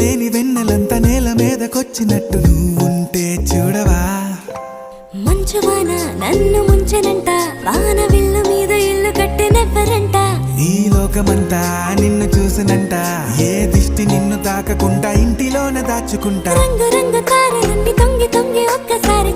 లేని వెన్నెలంతా నేల మీదకొచ్చినట్టు నువ్వుంటే చూడవా. మంచువాన నన్ను ముంచెనంట, వాన విల్లు మీద ఇల్లు కట్టినెవ్వరంట. ఈ లోకమంతా నిన్ను చూసినంట, ఏ దిష్టి నిన్ను తాకకుండా ఇంటిలోనే దాచుకుంటా. రంగు రంగు తారలన్నీ తొంగి తొంగి ఒక్కసారి